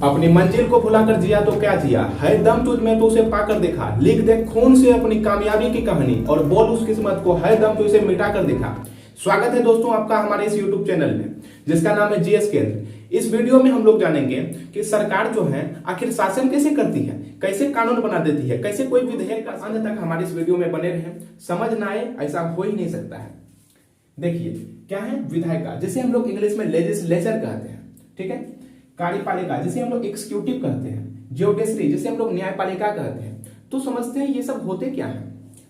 अपनी मंजिल को भुलाकर जिया तो क्या जिया, है दम तुझ में तो उसे पाकर देखा, लिख दे खून से अपनी कामयाबी की कहानी और बोल उस किस्मत को, है दम तो उसे मिटा कर देखा। स्वागत है दोस्तों आपका हमारे इस YouTube चैनल में जिसका नाम है जीएस केंद्र। इस वीडियो में हम लोग जानेंगे कि सरकार जो है आखिर शासन कैसे करती है, कैसे कानून बना देती है, कैसे कोई विधेयक का अंत तक हमारे इस वीडियो में बने रहे। समझ ना आए ऐसा हो ही नहीं सकता है। देखिए क्या है विधायिका, जिसे हम लोग इंग्लिश में लेजिस्लेचर कहते हैं, ठीक है। कार्यपालिका जिसे हम लोग एग्जीक्यूटिव कहते हैं, ज्युडिशरी जिसे हम लोग न्यायपालिका कहते हैं। तो समझते हैं ये सब होते क्या है।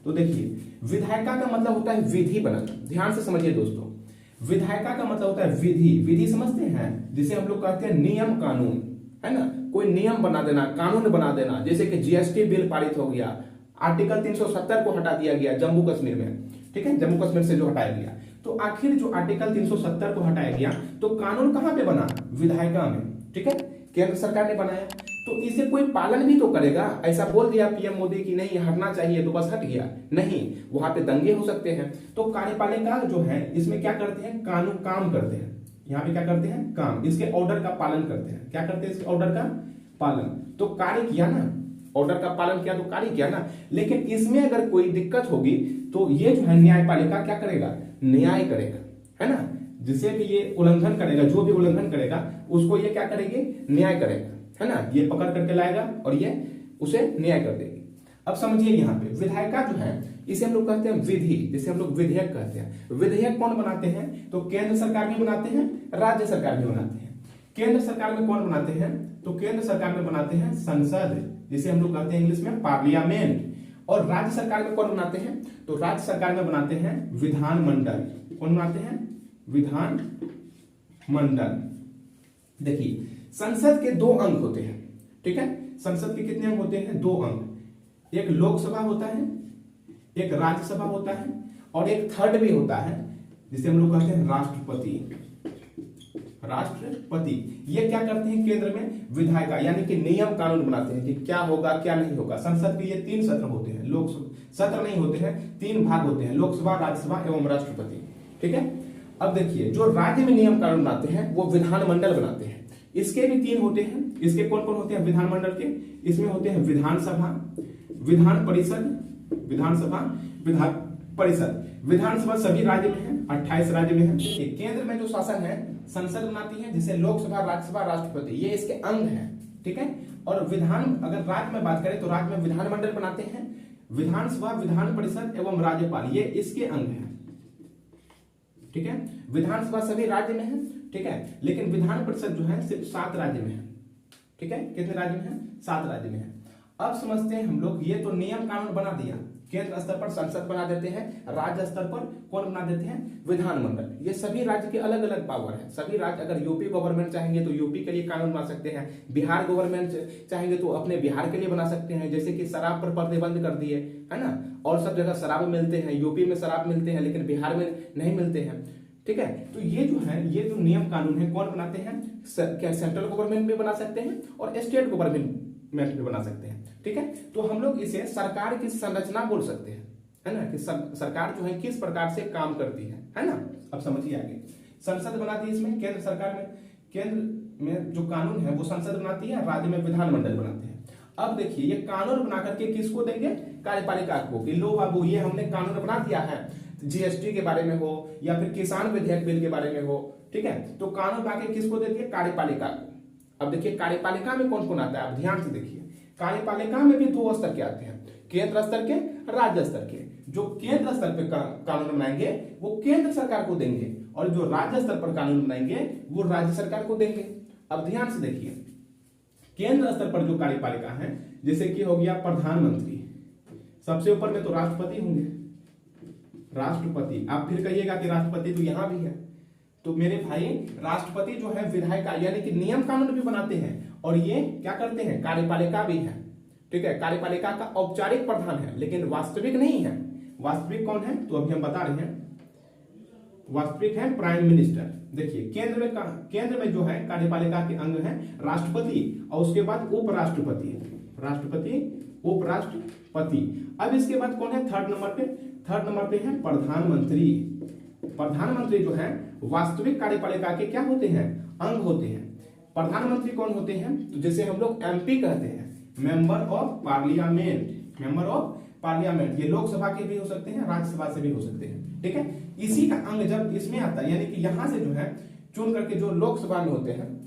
तो देखिए विधायिका का मतलब होता है विधि बनाना। ध्यान से समझिए दोस्तों, विधायिका का मतलब होता है विधि। विधि समझते हैं, जिसे हम लोग कहते हैं नियम कानून, है ना। कोई नियम बना देना, कानून बना देना। जैसे कि जीएसटी बिल पारित हो गया, आर्टिकल 370 को हटा दिया गया जम्मू कश्मीर में, ठीक है, जम्मू कश्मीर से जो हटाया गया। तो आखिर जो आर्टिकल 370 को हटाया गया तो कानून कहां पे बना, विधायिका में, ठीक है, केंद्र सरकार ने बनाया। तो इसे कोई पालन भी तो करेगा। ऐसा बोल दिया पीएम मोदी की नहीं हटना चाहिए तो बस हट गया, नहीं, वहां पे दंगे हो सकते हैं। तो कार्यपालिका जो है इसमें क्या करते हैं, कानून काम करते हैं। यहाँ पे क्या करते हैं, काम, इसके ऑर्डर का पालन करते हैं। क्या करते हैं, इसके ऑर्डर का पालन। तो कार्य किया ना, ऑर्डर का पालन किया तो कार्य किया ना। लेकिन इसमें अगर कोई दिक्कत होगी तो ये जो है न्यायपालिका क्या करेगा, न्याय करेगा, है ना। जिसे भी ये उल्लंघन करेगा, जो भी उल्लंघन करेगा उसको ये क्या करेगी, न्याय करेगा, है ना। ये पकड़ करके लाएगा और ये उसे न्याय कर देगी। अब समझिए यहाँ पे विधायिका जो है इसे हम लोग कहते हैं विधि, जिसे हम लोग विधेयक कहते हैं। विधेयक कौन बनाते हैं, तो केंद्र सरकार भी बनाते हैं, राज्य सरकार भी बनाते हैं। केंद्र सरकार में कौन बनाते हैं, तो केंद्र सरकार में बनाते हैं संसद, जिसे हम लोग कहते हैं इंग्लिश में पार्लियामेंट। और राज्य सरकार में कौन बनाते हैं, तो राज्य सरकार में बनाते हैं विधानमंडल। कौन बनाते हैं, विधान मंडल। देखिए संसद के दो अंग होते हैं, ठीक है। संसद के कितने अंग होते हैं, दो अंग। एक लोकसभा होता है, एक राज्यसभा होता है, और एक थर्ड भी होता है जिसे हम लोग कहते हैं राष्ट्रपति। राष्ट्रपति ये क्या करते हैं, केंद्र में विधायिका यानी कि नियम कानून बनाते हैं कि क्या होगा क्या नहीं होगा। संसद के ये 3 सत्र होते हैं, लोकसभा सत्र नहीं होते हैं, 3 भाग होते हैं, लोकसभा, राज्यसभा एवं राष्ट्रपति, ठीक है। अब देखिए जो राज्य में नियम कानून बनाते हैं वो विधानमंडल बनाते हैं। इसके भी 3 होते हैं। इसके कौन कौन होते हैं विधानमंडल के, इसमें होते हैं विधानसभा, विधान परिषद, विधानसभा, विधान परिषद। विधानसभा सभी राज्य में है, 28 राज्य में है। केंद्र में जो शासन है संसद बनाती है, जिसे लोकसभा, राज्यसभा, राष्ट्रपति, ये इसके अंग है, ठीक है। और विधान अगर राज्य में बात करें तो राज्य में विधानमंडल बनाते हैं, विधानसभा, विधान परिषद एवं राज्यपाल, ये इसके अंग है, ठीक है। विधानसभा सभी राज्य में है, ठीक है, लेकिन विधान परिषद जो है सिर्फ 7 राज्य में है, ठीक है। कितने राज्य में है, 7 राज्य में है। अब समझते हैं हम लोग, ये तो नियम कानून बना दिया, केंद्र स्तर पर संसद बना देते हैं, राज्य स्तर पर कौन बना देते हैं, विधानमंडल। ये सभी राज्य के अलग अलग पावर है। सभी राज्य अगर यूपी गवर्नमेंट चाहेंगे तो यूपी के लिए कानून बना सकते हैं, बिहार गवर्नमेंट चाहेंगे तो अपने बिहार के लिए बना सकते हैं। जैसे कि शराब पर प्रतिबंध कर दिए, है ना। और सब जगह शराब मिलते हैं, यूपी में शराब मिलते हैं लेकिन बिहार में नहीं मिलते हैं, ठीक है। तो ये जो है, ये जो नियम कानून है कौन बनाते हैं, क्या सेंट्रल गवर्नमेंट भी बना सकते हैं और स्टेट गवर्नमेंट भी बना सकते हैं, ठीक है। तो हम लोग इसे सरकार की संरचना बोल सकते हैं, है ना, कि सरकार जो है किस प्रकार से काम करती है ना। अब समझिए आगे, संसद बनाती है इसमें, केंद्र सरकार में, केंद्र में जो कानून है वो संसद बनाती है, राज्य में विधानमंडल बनाते हैं। अब देखिए ये कानून बना करके किसको देंगे, कार्यपालिका को, कि लो बाबू ये हमने कानून बना दिया है, जीएसटी के बारे में हो या फिर किसान विधेयक बिल के बारे में हो, ठीक है। तो कानून बना के किसको देती है, कार्यपालिका को। अब देखिए कार्यपालिका में कौन कौन आता है, आप ध्यान से देखिए। कार्यपालिका में भी 2 स्तर के आते हैं, केंद्र स्तर के, राज्य स्तर के। जो केंद्र स्तर पे कानून बनाएंगे वो केंद्र सरकार को देंगे, और जो राज्य स्तर पर कानून बनाएंगे वो राज्य सरकार को देंगे। अब ध्यान से देखिए, केंद्र स्तर पर जो कार्यपालिका है, जैसे कि हो गया प्रधानमंत्री, सबसे ऊपर में तो राष्ट्रपति होंगे, राष्ट्रपति। आप फिर कहिएगा कि राष्ट्रपति तो यहां भी है, तो मेरे भाई राष्ट्रपति जो है विधायिका यानी कि नियम कानून भी बनाते हैं, और ये क्या करते हैं, कार्यपालिका भी है, ठीक है। कार्यपालिका का औपचारिक प्रधान है लेकिन वास्तविक नहीं है। वास्तविक कौन है, तो अभी हम बता रहे हैं, वास्तविक है प्राइम मिनिस्टर। देखिए केंद्र में जो है कार्यपालिका के अंग है राष्ट्रपति, और उसके बाद उपराष्ट्रपति, राष्ट्रपति, उपराष्ट्रपति। अब इसके बाद कौन है, थर्ड नंबर पे है प्रधानमंत्री। प्रधानमंत्री जो है वास्तविक कार्यपालिका के क्या होते हैं, अंग होते हैं। प्रधानमंत्री कौन होते हैं? तो जैसे हम लोग एमपी कहते हैं, member of parliament, member of parliament, ये लोकसभा के भी हो सकते हैं, राज्यसभा से भी हो सकते हैं, ठीक है। इसी का अंग जब इसमें आता है, यानी कि यहां से जो है चुन करके जो लोकसभा में होते हैं,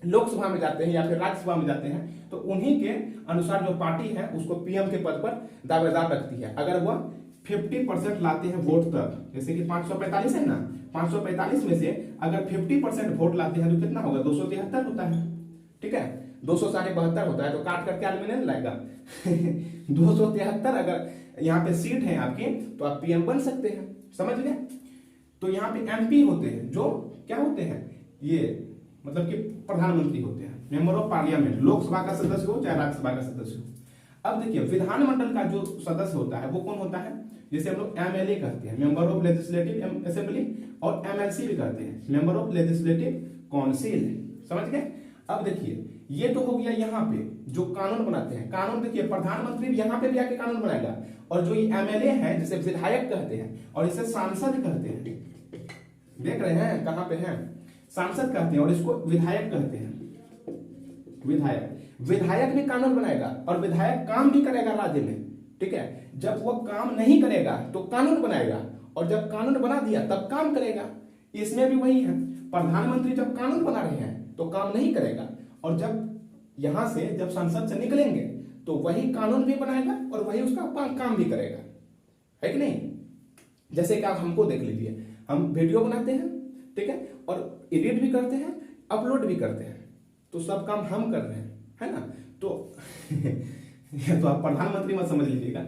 लोकसभा में जाते हैं या फिर राज्यसभा में जाते हैं, तो उन्हीं के अनुसार जो पार्टी है उसको पीएम के पद पर दावेदार रखती है। अगर वह 50% लाते हैं वोट तक, जैसे कि 545 है ना, 545 में से अगर 50% वोट लाते हैं तो कितना होगा? 273 होता है, ठीक है। 272 होता है, तो काट करके आदमी नहीं लाएगा 273 अगर यहाँ पे सीट है आपकी, तो आप पीएम बन सकते हैं, समझ गए। तो यहाँ पे एमपी होते हैं, जो क्या होते हैं? ये मतलब कि प्रधानमंत्री होते हैं, मेंबर ऑफ पार्लियामेंट, लोकसभा का सदस्य हो चाहे राज्यसभा का सदस्य हो। अब देखिए विधानमंडल का जो सदस्य होता है वो कौन होता है? जैसे हम लोग एमएलए कहते हैं, मेंबर ऑफ लेजिस्लेटिव असेंबली, और एमएलसी भी कहते हैं, मेंबर ऑफ लेजिस्लेटिव काउंसिल, समझ गए। अब देखिए ये तो हो गया यहाँ पे जो कानून बनाते हैं। कानून देखिए प्रधानमंत्री भी यहाँ पे भी आके कानून बनाएगा, और जो ये एमएलए है जिसे विधायक कहते हैं और इसे सांसद कहते हैं, देख रहे हैं कहाँ पे है? सांसद कहते हैं और इसको विधायक कहते हैं। विधायक भी कानून बनाएगा और विधायक काम भी करेगा राज्य में, ठीक है। जब वो काम नहीं करेगा तो कानून बनाएगा, और जब कानून बना दिया तब काम करेगा। इसमें भी वही है, प्रधानमंत्री जब कानून बना रहे हैं तो काम नहीं करेगा, और जब यहां से जब संसद से निकलेंगे तो वही कानून भी बनाएगा और वही उसका काम भी करेगा, है कि नहीं। जैसे कि आप हमको देख लीजिए, हम वीडियो बनाते हैं, ठीक है, और एडिट भी करते हैं, अपलोड भी करते हैं, तो सब काम हम कर रहे हैं, है ना। तो तो आप प्रधानमंत्री मत समझ लीजिएगा।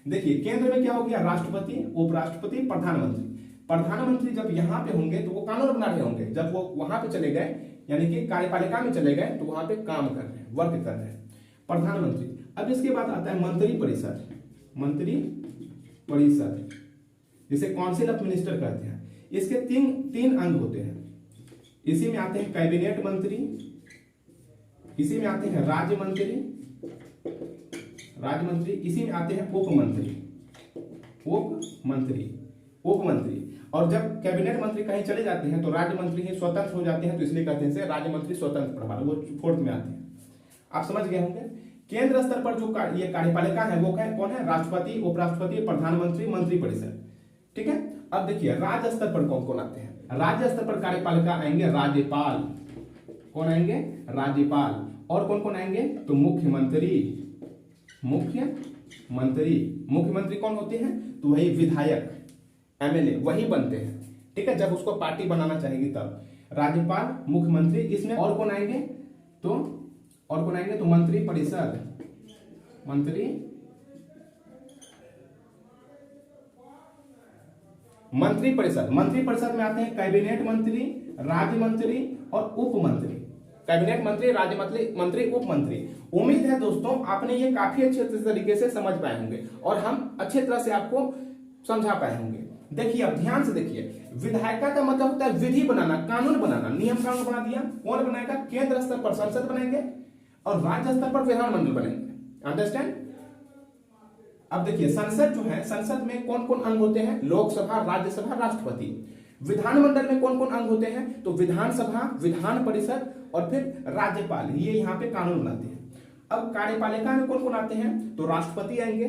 देखिए केंद्र में क्या हो गया? राष्ट्रपति, उपराष्ट्रपति, प्रधानमंत्री। प्रधानमंत्री जब यहाँ पे होंगे तो वो कानून बना रहे होंगे, जब वो वहां पे चले गए यानी कि कार्यपालिका में चले गए तो वहां पे काम कर रहे हैं, वर्क कर रहे हैं प्रधानमंत्री। अब इसके बाद आता है मंत्री परिषद, मंत्री परिषद जिसे काउंसिल ऑफ मिनिस्टर कहते हैं। इसके तीन अंग होते हैं। इसी में आते हैं कैबिनेट मंत्री, इसी में आते हैं राज्य मंत्री, इसी में आते हैं उपमंत्री। और जब कैबिनेट मंत्री कहीं चले जाते हैं तो राज्य मंत्री ही स्वतंत्र हो जाते हैं, तो इसलिए कहते हैं राज्य मंत्री स्वतंत्र प्रभार, वो फोर्थ में आते हैं। आप समझ गए होंगे। केंद्र स्तर पर जो ये कार्यपालिका है वो कौन है? राष्ट्रपति, उपराष्ट्रपति, प्रधानमंत्री, मंत्रिपरिषद, ठीक है। अब देखिए राज्य स्तर पर कौन कौन आते हैं? राज्य स्तर पर कार्यपालिका आएंगे राज्यपाल, कौन आएंगे? राज्यपाल। और कौन कौन आएंगे? तो मुख्यमंत्री कौन होते हैं? तो वही विधायक, एमएलए वही बनते हैं, ठीक है, जब उसको पार्टी बनाना चाहेगी तब। राज्यपाल, मुख्यमंत्री, इसमें और कौन आएंगे? तो मंत्री परिषद, मंत्री परिषद में आते हैं कैबिनेट मंत्री, राज्य मंत्री और उपमंत्री। कैबिनेट मंत्री, राज्य मंत्री, उपमंत्री। उम्मीद है दोस्तों आपने ये काफी अच्छे तरीके से समझ पाए होंगे और हम अच्छे तरह से आपको समझा पाए होंगे। देखिए अब ध्यान से देखिए, विधायिका का मतलब होता है विधि बनाना, कानून बनाना, नियम कानून बना दिया। कौन बनाएगा? केंद्र स्तर पर संसद बनाएंगे और राज्य स्तर पर विधानमंडल बनेंगे। अंडरस्टैंड? अब देखिए संसद जो है, संसद में कौन कौन अंग होते हैं? लोकसभा, राज्यसभा, राष्ट्रपति। विधानमंडल में कौन कौन अंग होते हैं? तो विधानसभा, विधान परिषद और फिर राज्यपाल, ये यहाँ पे कानून बनाते हैं। अब कार्यपालिका में कौन कौन आते हैं? तो राष्ट्रपति आएंगे,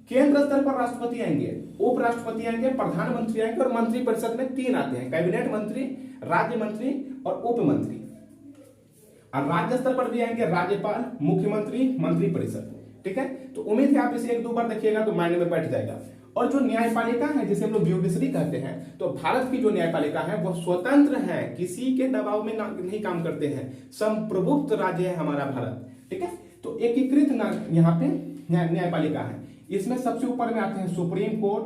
केंद्र स्तर पर राष्ट्रपति आएंगे, उपराष्ट्रपति आएंगे, प्रधानमंत्री आएंगे और मंत्रिपरिषद में 3 आते हैं, कैबिनेट मंत्री, राज्य मंत्री और उपमंत्री। और राज्य स्तर पर भी आएंगे राज्यपाल, मुख्यमंत्री, मंत्रिपरिषद, ठीक है। तो उम्मीद है आप इसे 1-2 बार देखिएगा तो माइंड में बैठ जाएगा। और जो न्यायपालिका है जिसे हम लोग ज्युडिशरी कहते हैं, तो भारत की जो न्यायपालिका है वो स्वतंत्र है, किसी के दबाव में नहीं काम करते हैं, संप्रभुत्व राज्य है हमारा भारत, ठीक है। तो एकीकृत यहाँ पे न्यायपालिका है। इसमें सबसे ऊपर में आते हैं supreme court,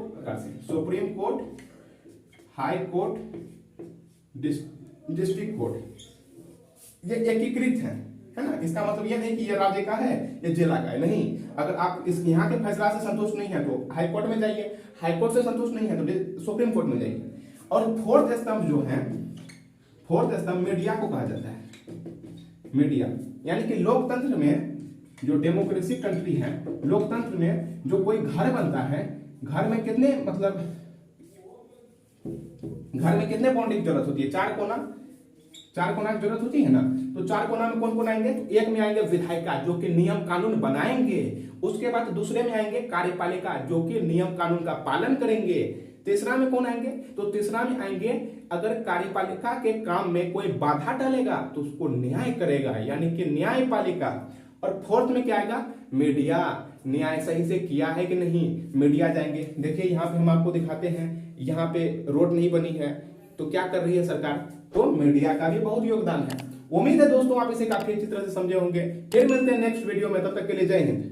high court, district court. ये एकीकृत है ना। इसका मतलब ये नहीं कि ये राज्य का है, ये जिला का है, नहीं। अगर आप इस यहाँ के फैसला से संतुष्ट नहीं है तो हाई कोर्ट में जाइए, हाई कोर्ट से संतुष्ट नहीं है तो सुप्रीम कोर्ट में जाइए। और फोर्थ स्तंभ जो है, फोर्थ स्तंभ मीडिया को कहा जाता है। मीडिया यानी कि लोकतंत्र में, जो डेमोक्रेसी कंट्री है, लोकतंत्र में जो कोई घर बनता है, घर में कितने बाउंड्री की जरूरत होती है? चार कोना की जरूरत होती है ना, तो चार कोना में कौन कौन आएंगे? तो एक में आएंगे विधायिका जो कि नियम कानून बनाएंगे, उसके बाद दूसरे में आएंगे कार्यपालिका जो कि नियम कानून का पालन करेंगे, तीसरा में कौन आएंगे? तो तीसरा में आएंगे अगर कार्यपालिका के काम में कोई बाधा डालेगा तो उसको न्याय करेगा यानी कि न्यायपालिका, और फोर्थ में क्या आएगा? मीडिया, न्याय सही से किया है कि नहीं, मीडिया जाएंगे। देखिए यहाँ पे हम आपको दिखाते हैं, यहाँ पे रोड नहीं बनी है तो क्या कर रही है सरकार? तो मीडिया का भी बहुत योगदान है। उम्मीद है दोस्तों आप इसे काफी अच्छी तरह से समझे होंगे। फिर मिलते हैं नेक्स्ट वीडियो में, तब तक के लिए जय हिंद।